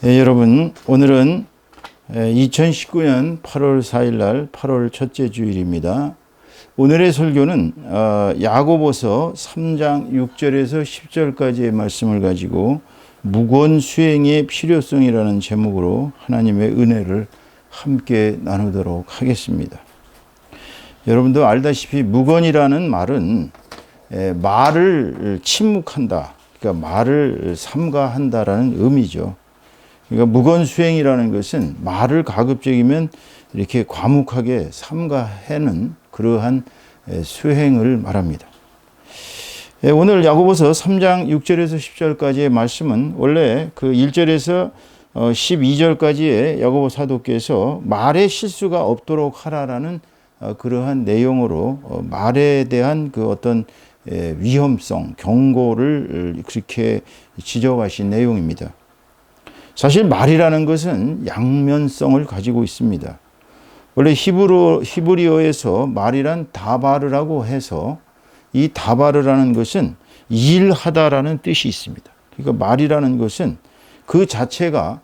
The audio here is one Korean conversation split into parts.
여러분, 오늘은 2019년 8월 4일 날 8월 첫째 주일입니다. 오늘의 설교는 야고보서 3장 6절에서 10절까지의 말씀을 가지고 무건 수행의 필요성이라는 제목으로 하나님의 은혜를 함께 나누도록 하겠습니다. 여러분도 알다시피 무건이라는 말은 말을 침묵한다, 그러니까 말을 삼가한다라는 의미죠. 그러니까 무건수행이라는 것은 말을 가급적이면 이렇게 과묵하게 삼가하는 그러한 수행을 말합니다. 오늘 야고보서 3장 6절에서 10절까지의 말씀은 원래 그 1절에서 12절까지의 야고보 사도께서 말에 실수가 없도록 하라라는 그러한 내용으로 말에 대한 그 어떤 위험성, 경고를 그렇게 지적하신 내용입니다. 사실 말이라는 것은 양면성을 가지고 있습니다. 원래 히브리어에서 말이란 다바르라고 해서 이 다바르라는 것은 일하다라는 뜻이 있습니다. 그러니까 말이라는 것은 그 자체가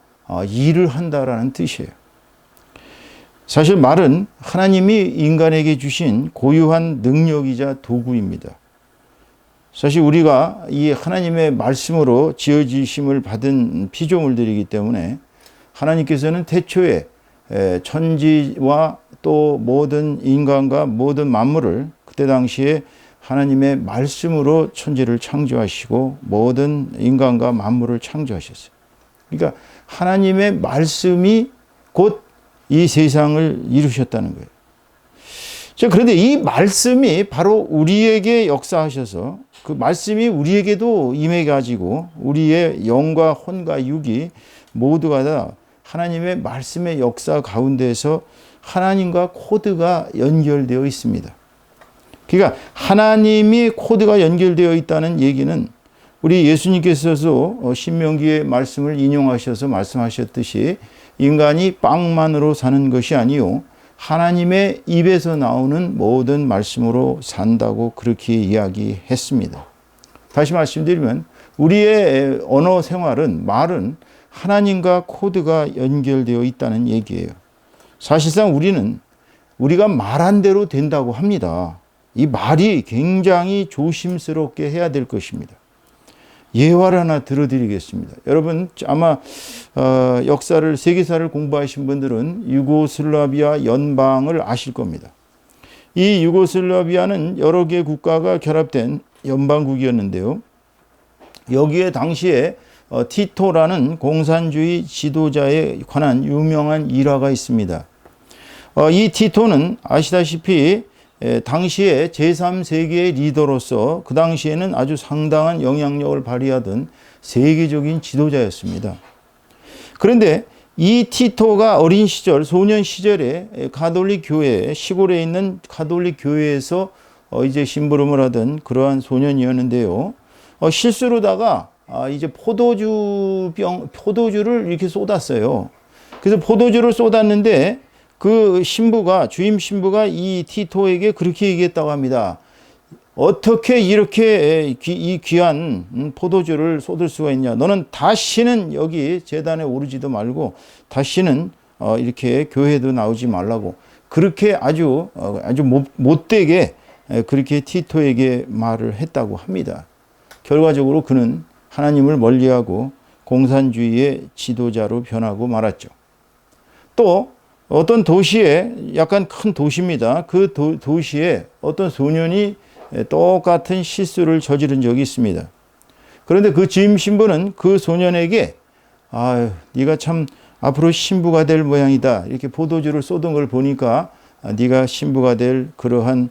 일을 한다라는 뜻이에요. 사실 말은 하나님이 인간에게 주신 고유한 능력이자 도구입니다. 사실 우리가 이 하나님의 말씀으로 지어지심을 받은 피조물들이기 때문에 하나님께서는 태초에 천지와 또 모든 인간과 모든 만물을 그때 당시에 하나님의 말씀으로 천지를 창조하시고 모든 인간과 만물을 창조하셨어요. 그러니까 하나님의 말씀이 곧 이 세상을 이루셨다는 거예요. 그런데 이 말씀이 바로 우리에게 역사하셔서 그 말씀이 우리에게도 임해 가지고 우리의 영과 혼과 육이 모두가 다 하나님의 말씀의 역사 가운데서 하나님과 코드가 연결되어 있습니다. 그러니까 하나님이 코드가 연결되어 있다는 얘기는 우리 예수님께서도 신명기의 말씀을 인용하셔서 말씀하셨듯이 인간이 빵만으로 사는 것이 아니요 하나님의 입에서 나오는 모든 말씀으로 산다고 그렇게 이야기했습니다. 다시 말씀드리면 우리의 언어 생활은 말은 하나님과 코드가 연결되어 있다는 얘기예요. 사실상 우리가 말한 대로 된다고 합니다. 이 말이 굉장히 조심스럽게 해야 될 것입니다. 예화를 하나 들어드리겠습니다. 여러분 아마 역사를 세계사를 공부하신 분들은 유고슬라비아 연방을 아실 겁니다. 이 유고슬라비아는 여러 개 국가가 결합된 연방국이었는데요. 여기에 당시에 티토라는 공산주의 지도자에 관한 유명한 일화가 있습니다. 이 티토는 아시다시피 당시에 제3세계의 리더로서 그 당시에는 아주 상당한 영향력을 발휘하던 세계적인 지도자였습니다. 그런데 이 티토가 어린 시절, 소년 시절에 가톨릭 교회, 시골에 있는 가톨릭 교회에서 이제 심부름을 하던 그러한 소년이었는데요. 실수로다가 이제 포도주를 이렇게 쏟았어요. 그래서 포도주를 쏟았는데 그 주임 신부가 이 티토에게 그렇게 얘기했다고 합니다. 어떻게 이렇게 이 귀한 포도주를 쏟을 수가 있냐. 너는 다시는 여기 제단에 오르지도 말고 다시는 이렇게 교회도 나오지 말라고 그렇게 아주 못되게 그렇게 티토에게 말을 했다고 합니다. 결과적으로 그는 하나님을 멀리하고 공산주의의 지도자로 변하고 말았죠. 또 어떤 도시에 약간 큰 도시입니다. 그 도시에 어떤 소년이 똑같은 실수를 저지른 적이 있습니다. 그런데 그 주임 신부는 그 소년에게 네가 참 앞으로 신부가 될 모양이다. 이렇게 포도주를 쏟은 걸 보니까 네가 신부가 될 그러한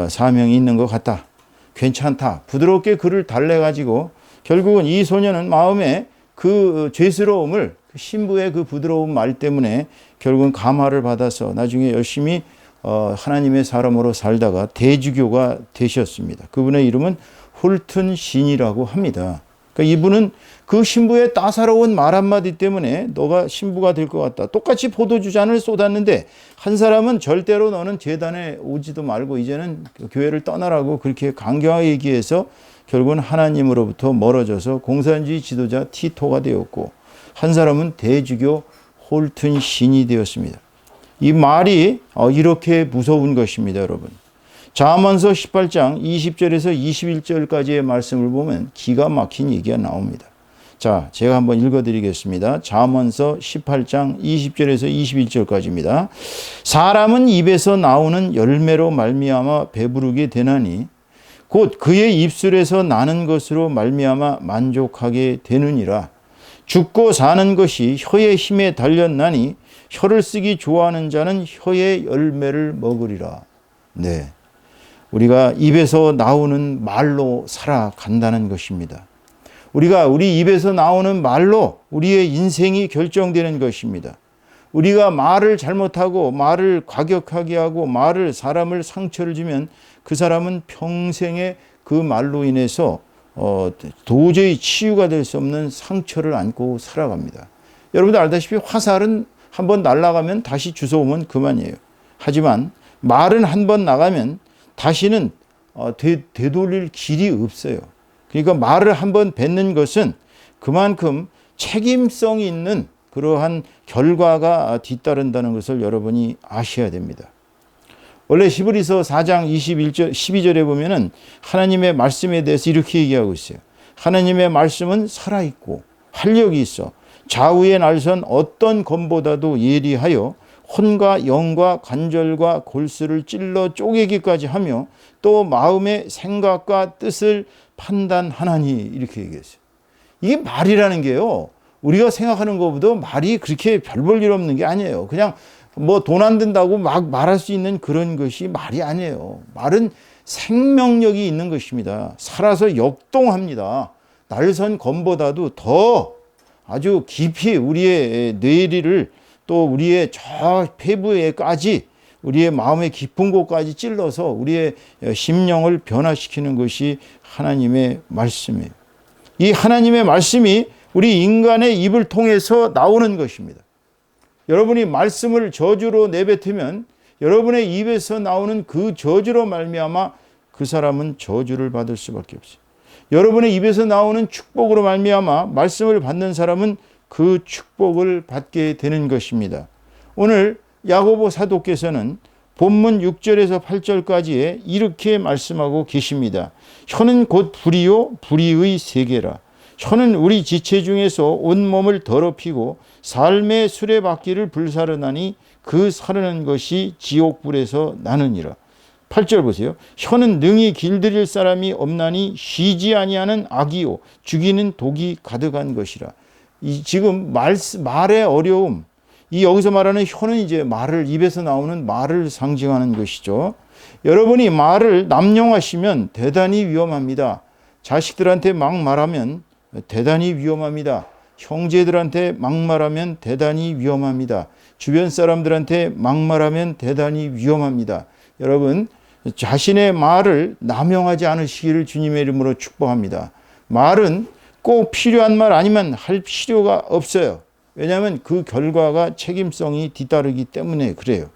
사명이 있는 것 같다. 괜찮다. 부드럽게 그를 달래가지고 결국은 이 소년은 마음에 그 죄스러움을 신부의 그 부드러운 말 때문에 결국은 감화를 받아서 나중에 열심히 하나님의 사람으로 살다가 대주교가 되셨습니다. 그분의 이름은 홀튼 신이라고 합니다. 그러니까 이분은 그 신부의 따사로운 말 한마디 때문에 너가 신부가 될 것 같다. 똑같이 포도주 잔을 쏟았는데 한 사람은 절대로 너는 제단에 오지도 말고 이제는 교회를 떠나라고 그렇게 강경하게 얘기해서 결국은 하나님으로부터 멀어져서 공산주의 지도자 티토가 되었고, 한 사람은 대주교 홀튼 신이 되었습니다. 이 말이 이렇게 무서운 것입니다, 여러분. 잠언서 18장 20절에서 21절까지의 말씀을 보면 기가 막힌 얘기가 나옵니다. 자, 제가 한번 읽어드리겠습니다. 잠언서 18장 20절에서 21절까지입니다. 사람은 입에서 나오는 열매로 말미암아 배부르게 되나니 곧 그의 입술에서 나는 것으로 말미암아 만족하게 되느니라. 죽고 사는 것이 혀의 힘에 달렸나니 혀를 쓰기 좋아하는 자는 혀의 열매를 먹으리라. 네, 우리가 입에서 나오는 말로 살아간다는 것입니다. 우리가 우리 입에서 나오는 말로 우리의 인생이 결정되는 것입니다. 우리가 말을 잘못하고 말을 과격하게 하고 말을 사람을 상처를 주면 그 사람은 평생에 그 말로 인해서 도저히 치유가 될 수 없는 상처를 안고 살아갑니다. 여러분들 알다시피 화살은 한번 날아가면 다시 주워오면 그만이에요. 하지만 말은 한번 나가면 다시는 되돌릴 길이 없어요. 그러니까 말을 한번 뱉는 것은 그만큼 책임성 있는 그러한 결과가 뒤따른다는 것을 여러분이 아셔야 됩니다. 원래 히브리서 4장 12절에 보면은 하나님의 말씀에 대해서 이렇게 얘기하고 있어요. 하나님의 말씀은 살아있고 활력이 있어 좌우의 날선 어떤 검보다도 예리하여 혼과 영과 관절과 골수를 찔러 쪼개기까지 하며 또 마음의 생각과 뜻을 판단하나니 이렇게 얘기했어요. 이게 말이라는 게요, 우리가 생각하는 것보다 말이 그렇게 별 볼 일 없는 게 아니에요. 그냥 뭐 돈 안 든다고 막 말할 수 있는 그런 것이 말이 아니에요. 말은 생명력이 있는 것입니다. 살아서 역동합니다. 날선 검보다도 더 아주 깊이 우리의 뇌리를 또 우리의 저 폐부에까지 우리의 마음의 깊은 곳까지 찔러서 우리의 심령을 변화시키는 것이 하나님의 말씀이에요. 이 하나님의 말씀이 우리 인간의 입을 통해서 나오는 것입니다. 여러분이 말씀을 저주로 내뱉으면 여러분의 입에서 나오는 그 저주로 말미암아 그 사람은 저주를 받을 수밖에 없어요. 여러분의 입에서 나오는 축복으로 말미암아 말씀을 받는 사람은 그 축복을 받게 되는 것입니다. 오늘 야고보 사도께서는 본문 6절에서 8절까지에 이렇게 말씀하고 계십니다. 혀는 곧 불이요 불의의 세계라. 혀는 우리 지체 중에서 온몸을 더럽히고 삶의 수레바퀴를 불사르나니 그 사르는 것이 지옥불에서 나느니라. 8절 보세요. 혀는 능히 길들일 사람이 없나니 쉬지 아니하는 악이요 죽이는 독이 가득한 것이라. 지금 말의 어려움, 이 여기서 말하는 혀는 이제 말을, 입에서 나오는 말을 상징하는 것이죠. 여러분이 말을 남용하시면 대단히 위험합니다. 자식들한테 막 말하면 대단히 위험합니다. 형제들한테 막 말하면 대단히 위험합니다. 주변 사람들한테 막 말하면 대단히 위험합니다. 여러분, 자신의 말을 남용하지 않으시기를 주님의 이름으로 축복합니다. 말은 꼭 필요한 말 아니면 할 필요가 없어요. 왜냐하면 그 결과가 책임성이 뒤따르기 때문에 그래요.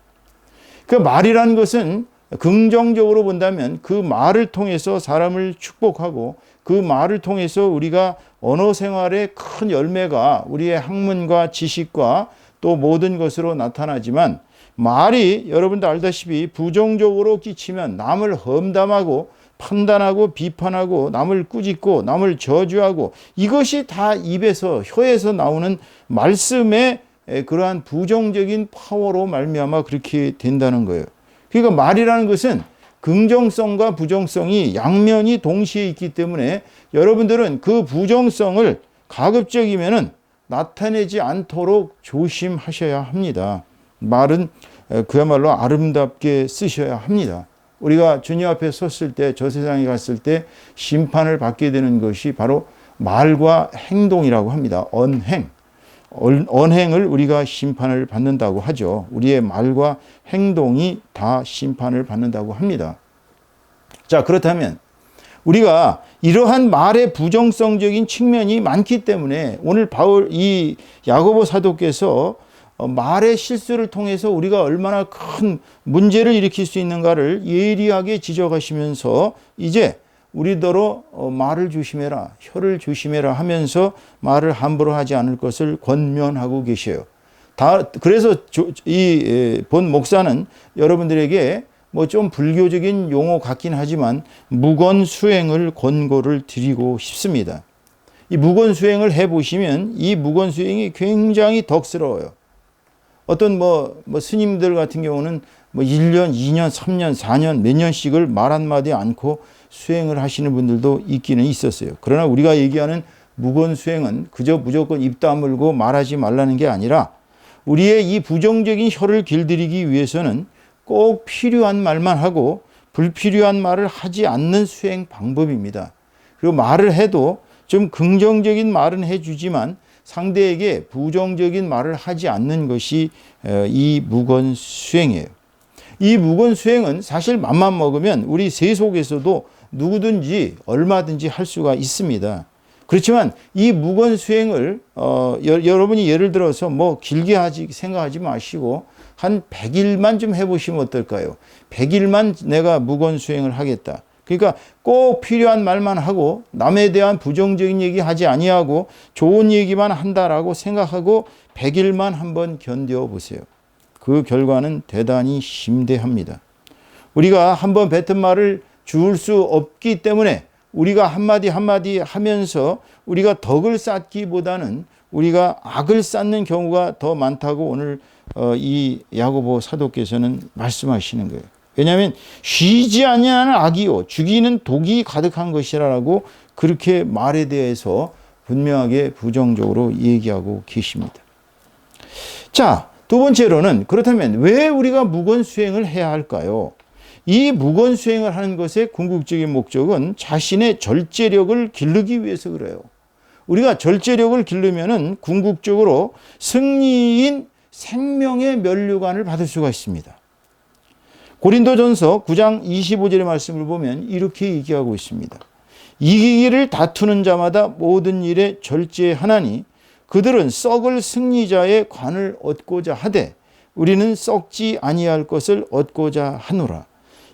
그 말이라는 것은 긍정적으로 본다면 그 말을 통해서 사람을 축복하고 그 말을 통해서 우리가 언어 생활의 큰 열매가 우리의 학문과 지식과 또 모든 것으로 나타나지만 말이 여러분도 알다시피 부정적으로 끼치면 남을 험담하고 판단하고 비판하고 남을 꾸짖고 남을 저주하고 이것이 다 입에서 혀에서 나오는 말씀의 그러한 부정적인 파워로 말미암아 그렇게 된다는 거예요. 그러니까 말이라는 것은 긍정성과 부정성이 양면이 동시에 있기 때문에 여러분들은 그 부정성을 가급적이면은 나타내지 않도록 조심하셔야 합니다. 말은 그야말로 아름답게 쓰셔야 합니다. 우리가 주님 앞에 섰을 때, 저 세상에 갔을 때 심판을 받게 되는 것이 바로 말과 행동이라고 합니다. 언행을 우리가 심판을 받는다고 하죠. 우리의 말과 행동이 다 심판을 받는다고 합니다. 자, 그렇다면 우리가 이러한 말의 부정성적인 측면이 많기 때문에 오늘 이 야고보 사도께서 말의 실수를 통해서 우리가 얼마나 큰 문제를 일으킬 수 있는가를 예리하게 지적하시면서 이제 우리더러 말을 조심해라, 혀를 조심해라 하면서 말을 함부로 하지 않을 것을 권면하고 계셔요. 그래서 이 본 목사는 여러분들에게 뭐 좀 불교적인 용어 같긴 하지만 무건수행을 권고를 드리고 싶습니다. 이 무건수행을 해보시면 이 무건수행이 굉장히 덕스러워요. 어떤 뭐 스님들 같은 경우는 뭐 1년, 2년, 3년, 4년, 몇 년씩을 말 한마디 않고 수행을 하시는 분들도 있기는 있었어요. 그러나 우리가 얘기하는 무건수행은 그저 무조건 입 다물고 말하지 말라는 게 아니라 우리의 이 부정적인 혀를 길들이기 위해서는 꼭 필요한 말만 하고 불필요한 말을 하지 않는 수행 방법입니다. 그리고 말을 해도 좀 긍정적인 말은 해주지만 상대에게 부정적인 말을 하지 않는 것이 이 무건수행이에요. 이 무건수행은 사실 맘만 먹으면 우리 세속에서도 누구든지 얼마든지 할 수가 있습니다. 그렇지만 이 무건수행을 여러분이 예를 들어서 뭐 길게 생각하지 마시고 한 100일만 좀 해보시면 어떨까요? 100일만 내가 무건수행을 하겠다. 그러니까 꼭 필요한 말만 하고 남에 대한 부정적인 얘기 하지 아니하고 좋은 얘기만 한다라고 생각하고 100일만 한번 견뎌보세요. 그 결과는 대단히 심대합니다. 우리가 한번 뱉은 말을 주울 수 없기 때문에 우리가 한마디 한마디 하면서 우리가 덕을 쌓기보다는 우리가 악을 쌓는 경우가 더 많다고 오늘 이 야고보 사도께서는 말씀하시는 거예요. 왜냐하면 쉬지 아니하는 악이요 죽이는 독이 가득한 것이라고 그렇게 말에 대해서 분명하게 부정적으로 얘기하고 계십니다. 자, 두 번째로는 그렇다면 왜 우리가 무건수행을 해야 할까요? 이 무건수행을 하는 것의 궁극적인 목적은 자신의 절제력을 기르기 위해서 그래요. 우리가 절제력을 기르면은 궁극적으로 승리인 생명의 면류관을 받을 수가 있습니다. 고린도전서 9장 25절의 말씀을 보면 이렇게 얘기하고 있습니다. 이기기를 다투는 자마다 모든 일에 절제하나니 그들은 썩을 승리자의 관을 얻고자 하되 우리는 썩지 아니할 것을 얻고자 하노라.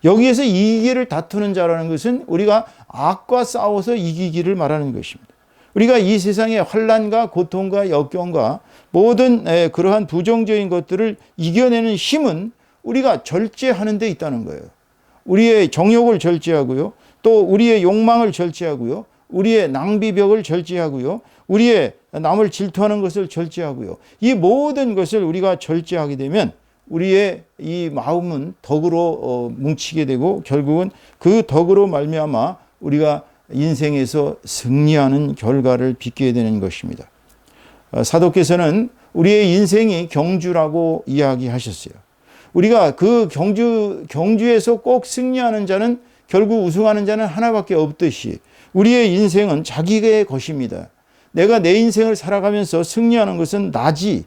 여기에서 이기기를 다투는 자라는 것은 우리가 악과 싸워서 이기기를 말하는 것입니다. 우리가 이 세상의 환난과 고통과 역경과 모든 그러한 부정적인 것들을 이겨내는 힘은 우리가 절제하는 데 있다는 거예요. 우리의 정욕을 절제하고요. 또 우리의 욕망을 절제하고요. 우리의 낭비벽을 절제하고요. 우리의 남을 질투하는 것을 절제하고요. 이 모든 것을 우리가 절제하게 되면 우리의 이 마음은 덕으로 뭉치게 되고 결국은 그 덕으로 말미암아 우리가 인생에서 승리하는 결과를 빚게 되는 것입니다. 사도께서는 우리의 인생이 경주라고 이야기하셨어요. 우리가 그 경주에서 꼭 승리하는 자는 결국 우승하는 자는 하나밖에 없듯이 우리의 인생은 자기의 것입니다. 내가 내 인생을 살아가면서 승리하는 것은 나지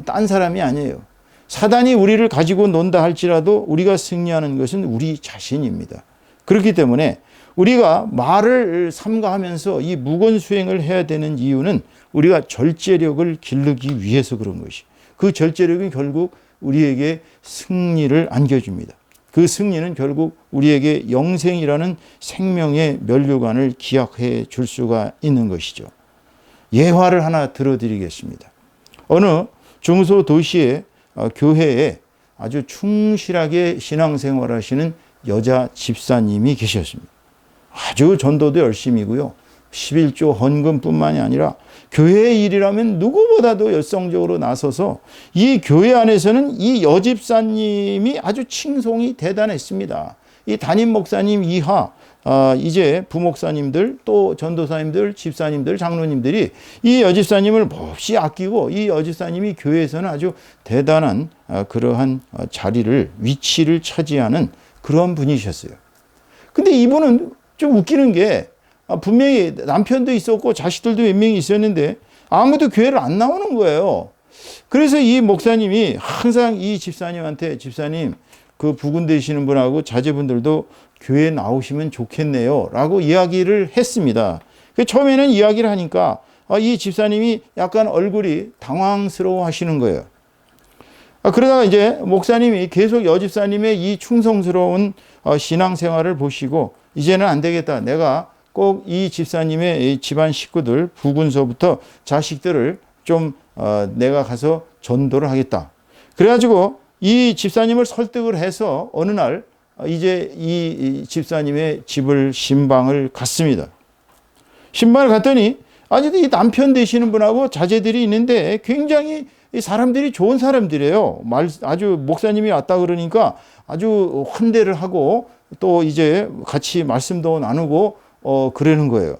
딴 사람이 아니에요. 사단이 우리를 가지고 논다 할지라도 우리가 승리하는 것은 우리 자신입니다. 그렇기 때문에 우리가 말을 삼가하면서 이 무건수행을 해야 되는 이유는 우리가 절제력을 기르기 위해서 그런 것이. 그 절제력은 결국 우리에게 승리를 안겨줍니다. 그 승리는 결국 우리에게 영생이라는 생명의 면류관을 기약해 줄 수가 있는 것이죠. 예화를 하나 들어드리겠습니다. 어느 중소도시의 교회에 아주 충실하게 신앙생활 하시는 여자 집사님이 계셨습니다. 아주 전도도 열심이고요. 11조 헌금뿐만이 아니라 교회의 일이라면 누구보다도 열성적으로 나서서 이 교회 안에서는 이 여집사님이 아주 칭송이 대단했습니다. 이 담임 목사님 이하 이제 부목사님들 또 전도사님들 집사님들 장로님들이 이 여집사님을 몹시 아끼고 이 여집사님이 교회에서는 아주 대단한 그러한 위치를 차지하는 그런 분이셨어요. 근데 이분은 좀 웃기는 게 분명히 남편도 있었고 자식들도 몇 명이 있었는데 아무도 교회를 안 나오는 거예요. 그래서 이 목사님이 항상 이 집사님한테 집사님 그 부군 되시는 분하고 자제분들도 교회에 나오시면 좋겠네요 라고 이야기를 했습니다. 처음에는 이야기를 하니까 이 집사님이 약간 얼굴이 당황스러워 하시는 거예요. 그러다가 이제 목사님이 계속 여집사님의 이 충성스러운 신앙생활을 보시고 이제는 안 되겠다. 내가 꼭 이 집사님의 집안 식구들, 부군서부터 자식들을 좀 내가 가서 전도를 하겠다. 그래가지고 이 집사님을 설득을 해서 어느 날 이제 이 집사님의 집을 신방을 갔습니다. 신방을 갔더니 아직도 이 남편 되시는 분하고 자제들이 있는데 굉장히 이 사람들이 좋은 사람들이에요. 아주 목사님이 왔다 그러니까 아주 환대를 하고 또 이제 같이 말씀도 나누고 그러는 거예요.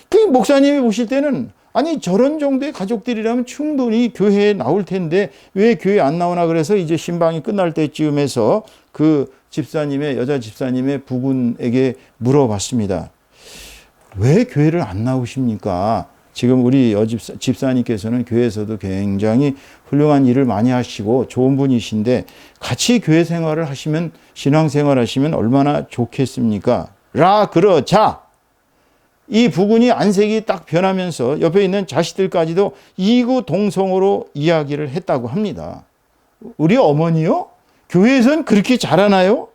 그 목사님이 보실 때는 아니 저런 정도의 가족들이라면 충분히 교회에 나올 텐데 왜 교회에 안 나오나 그래서 이제 신방이 끝날 때쯤에서 그 집사님의 여자 집사님의 부군에게 물어봤습니다. 왜 교회를 안 나오십니까? 지금 우리 집사님께서는 교회에서도 굉장히 훌륭한 일을 많이 하시고 좋은 분이신데 같이 교회 생활을 하시면 신앙생활 하시면 얼마나 좋겠습니까? 그러자 이 부군이 안색이 딱 변하면서 옆에 있는 자식들까지도 이구동성으로 이야기를 했다고 합니다. 우리 어머니요? 교회에선 그렇게 잘하나요?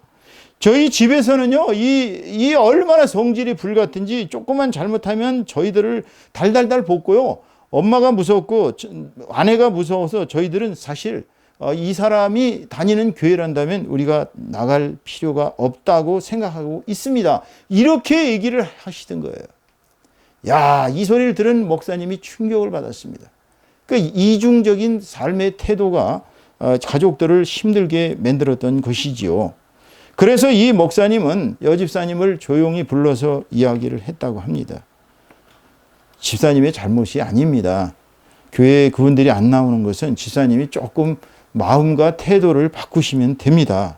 저희 집에서는요, 이 얼마나 성질이 불같은지 조금만 잘못하면 저희들을 달달달 볶고요. 엄마가 무섭고 아내가 무서워서 저희들은 사실 이 사람이 다니는 교회란다면 우리가 나갈 필요가 없다고 생각하고 있습니다. 이렇게 얘기를 하시던 거예요. 야, 이 소리를 들은 목사님이 충격을 받았습니다. 그러니까 이중적인 삶의 태도가 가족들을 힘들게 만들었던 것이지요. 그래서 이 목사님은 여집사님을 조용히 불러서 이야기를 했다고 합니다. 집사님의 잘못이 아닙니다. 교회에 그분들이 안 나오는 것은 집사님이 조금 마음과 태도를 바꾸시면 됩니다.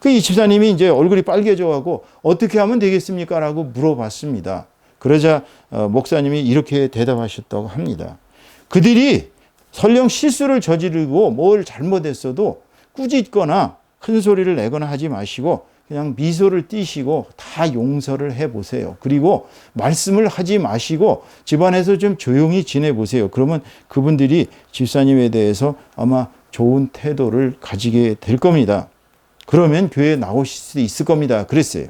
이 집사님이 이제 얼굴이 빨개져가고 어떻게 하면 되겠습니까? 라고 물어봤습니다. 그러자 목사님이 이렇게 대답하셨다고 합니다. 그들이 설령 실수를 저지르고 뭘 잘못했어도 꾸짖거나 큰 소리를 내거나 하지 마시고 그냥 미소를 띠시고 다 용서를 해보세요. 그리고 말씀을 하지 마시고 집안에서 좀 조용히 지내보세요. 그러면 그분들이 집사님에 대해서 아마 좋은 태도를 가지게 될 겁니다. 그러면 교회에 나오실 수 있을 겁니다. 그랬어요.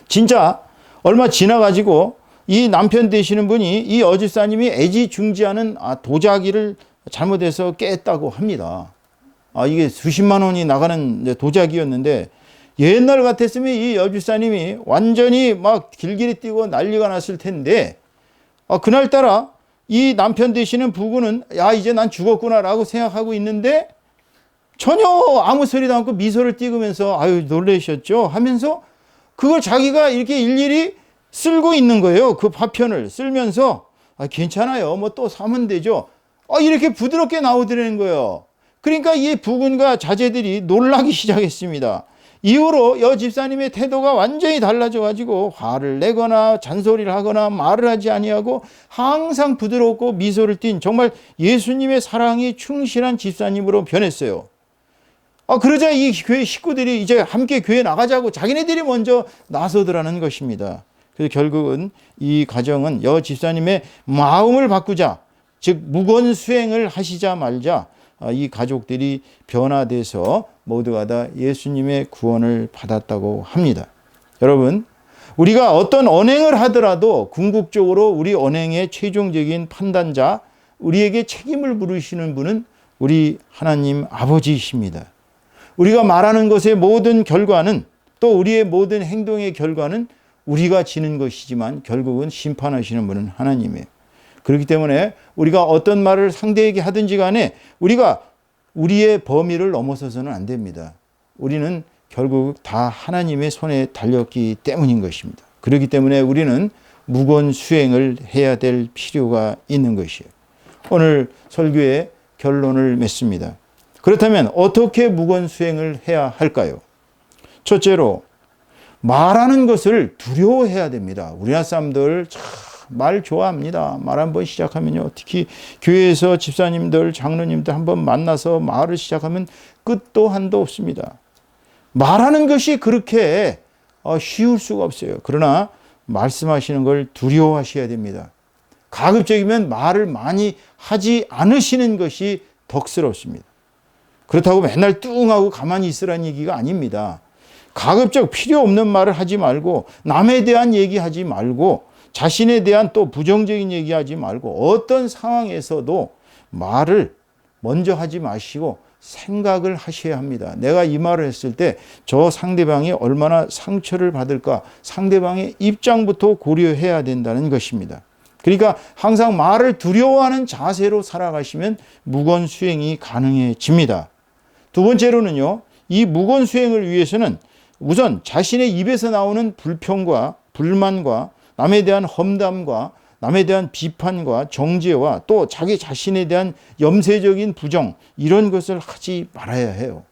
진짜 얼마 지나가지고 이 남편 되시는 분이 이 여집사님이 애지중지하는 도자기를 잘못해서 깼다고 합니다. 이게 수십만 원이 나가는 도자기였는데 옛날 같았으면 이 여집사님이 완전히 막 길길이 뛰고 난리가 났을 텐데 그날따라 이 남편 되시는 부부는 야 이제 난 죽었구나라고 생각하고 있는데 전혀 아무 소리도 않고 미소를 띠으면서 아유 놀라셨죠 하면서 그걸 자기가 이렇게 일일이 쓸고 있는 거예요. 그 파편을 쓸면서 괜찮아요. 뭐 또 사면 되죠. 이렇게 부드럽게 나오더라는 거예요. 그러니까 이 부군과 자제들이 놀라기 시작했습니다. 이후로 여집사님의 태도가 완전히 달라져 가지고 화를 내거나 잔소리를 하거나 말을 하지 아니하고 항상 부드럽고 미소를 띤 정말 예수님의 사랑이 충실한 집사님으로 변했어요. 그러자 이 교회 식구들이 이제 함께 교회 나가자고 자기네들이 먼저 나서더라는 것입니다. 그래서 결국은 이 가정은 여집사님의 마음을 바꾸자, 즉 무건수행을 하시자 말자 이 가족들이 변화돼서 모두가 다 예수님의 구원을 받았다고 합니다. 여러분, 우리가 어떤 언행을 하더라도 궁극적으로 우리 언행의 최종적인 판단자, 우리에게 책임을 물으시는 분은 우리 하나님 아버지이십니다. 우리가 말하는 것의 모든 결과는 또 우리의 모든 행동의 결과는 우리가 지는 것이지만 결국은 심판하시는 분은 하나님이에요. 그렇기 때문에 우리가 어떤 말을 상대에게 하든지 간에 우리가 우리의 범위를 넘어서서는 안 됩니다. 우리는 결국 다 하나님의 손에 달렸기 때문인 것입니다. 그렇기 때문에 우리는 무건수행을 해야 될 필요가 있는 것이에요. 오늘 설교의 결론을 맺습니다. 그렇다면 어떻게 무건수행을 해야 할까요? 첫째로 말하는 것을 두려워해야 됩니다. 우리나라 사람들 참 말 좋아합니다. 말 한번 시작하면요. 특히 교회에서 집사님들, 장로님들 한번 만나서 말을 시작하면 끝도 한도 없습니다. 말하는 것이 그렇게 쉬울 수가 없어요. 그러나 말씀하시는 걸 두려워하셔야 됩니다. 가급적이면 말을 많이 하지 않으시는 것이 덕스럽습니다. 그렇다고 맨날 뚱하고 가만히 있으라는 얘기가 아닙니다. 가급적 필요 없는 말을 하지 말고 남에 대한 얘기하지 말고 자신에 대한 또 부정적인 얘기하지 말고 어떤 상황에서도 말을 먼저 하지 마시고 생각을 하셔야 합니다. 내가 이 말을 했을 때 저 상대방이 얼마나 상처를 받을까 상대방의 입장부터 고려해야 된다는 것입니다. 그러니까 항상 말을 두려워하는 자세로 살아가시면 무건수행이 가능해집니다. 두 번째로는요, 이 무건수행을 위해서는 우선 자신의 입에서 나오는 불평과 불만과 남에 대한 험담과 남에 대한 비판과 정죄와 또 자기 자신에 대한 염세적인 부정 이런 것을 하지 말아야 해요.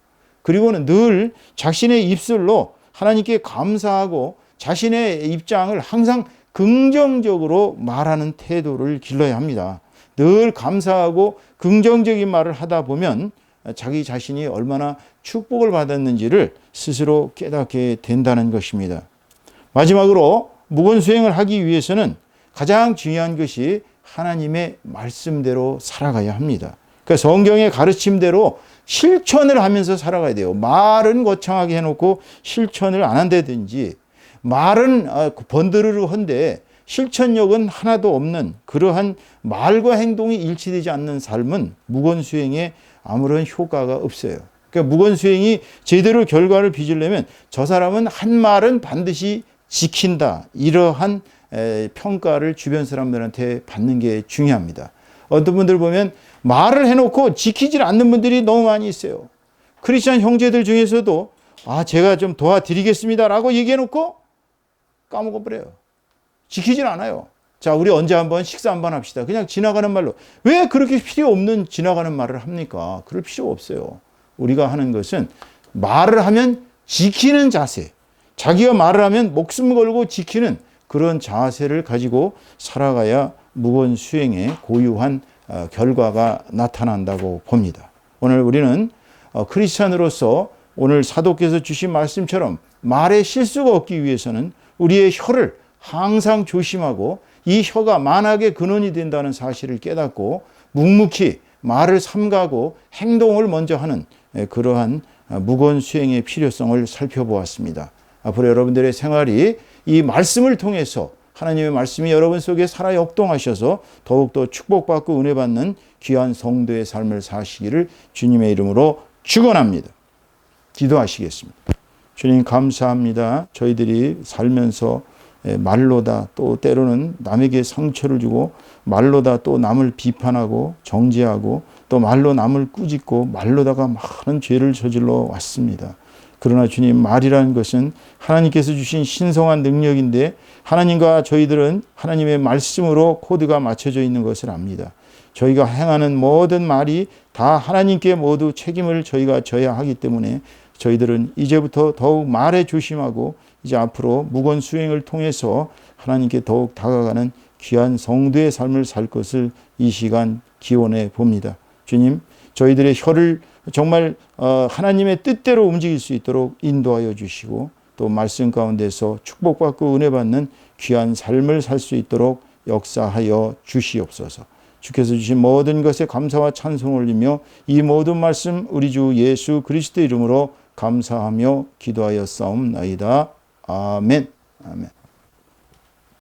그리고는 늘 자신의 입술로 하나님께 감사하고 자신의 입장을 항상 긍정적으로 말하는 태도를 길러야 합니다. 늘 감사하고 긍정적인 말을 하다 보면 자기 자신이 얼마나 축복을 받았는지를 스스로 깨닫게 된다는 것입니다. 마지막으로 무건수행을 하기 위해서는 가장 중요한 것이 하나님의 말씀대로 살아가야 합니다. 그러니까 성경의 가르침대로 실천을 하면서 살아가야 돼요. 말은 거창하게 해놓고 실천을 안 한다든지 말은 번드르르 한데 실천력은 하나도 없는 그러한 말과 행동이 일치되지 않는 삶은 무건수행에 아무런 효과가 없어요. 그러니까 무건수행이 제대로 결과를 빚으려면 저 사람은 한 말은 반드시 지킨다. 이러한 평가를 주변 사람들한테 받는 게 중요합니다. 어떤 분들 보면 말을 해놓고 지키질 않는 분들이 너무 많이 있어요. 크리스찬 형제들 중에서도 제가 좀 도와드리겠습니다 라고 얘기해놓고 까먹어버려요. 지키질 않아요. 자, 우리 언제 한번 식사 한번 합시다. 그냥 지나가는 말로. 왜 그렇게 필요 없는 지나가는 말을 합니까? 그럴 필요 없어요. 우리가 하는 것은 말을 하면 지키는 자세. 자기가 말을 하면 목숨 걸고 지키는 그런 자세를 가지고 살아가야 무건수행의 고유한 결과가 나타난다고 봅니다. 오늘 우리는 크리스찬으로서 오늘 사도께서 주신 말씀처럼 말에 실수가 없기 위해서는 우리의 혀를 항상 조심하고 이 혀가 만악의 근원이 된다는 사실을 깨닫고 묵묵히 말을 삼가고 행동을 먼저 하는 그러한 무건수행의 필요성을 살펴보았습니다. 앞으로 여러분들의 생활이 이 말씀을 통해서 하나님의 말씀이 여러분 속에 살아 역동하셔서 더욱더 축복받고 은혜받는 귀한 성도의 삶을 사시기를 주님의 이름으로 축원합니다. 기도하시겠습니다. 주님 감사합니다. 저희들이 살면서 말로다 또 때로는 남에게 상처를 주고 말로다 또 남을 비판하고 정죄하고 또 말로 남을 꾸짖고 말로다가 많은 죄를 저질러 왔습니다. 그러나 주님 말이라는 것은 하나님께서 주신 신성한 능력인데 하나님과 저희들은 하나님의 말씀으로 코드가 맞춰져 있는 것을 압니다. 저희가 행하는 모든 말이 다 하나님께 모두 책임을 저희가 져야 하기 때문에 저희들은 이제부터 더욱 말에 조심하고 이제 앞으로 무건수행을 통해서 하나님께 더욱 다가가는 귀한 성도의 삶을 살 것을 이 시간 기원해 봅니다. 주님, 저희들의 혀를 정말 하나님의 뜻대로 움직일 수 있도록 인도하여 주시고 또 말씀 가운데서 축복받고 은혜받는 귀한 삶을 살 수 있도록 역사하여 주시옵소서. 주께서 주신 모든 것에 감사와 찬송 올리며 이 모든 말씀 우리 주 예수 그리스도 이름으로 감사하며 기도하여 싸움나이다. 아멘. 아멘.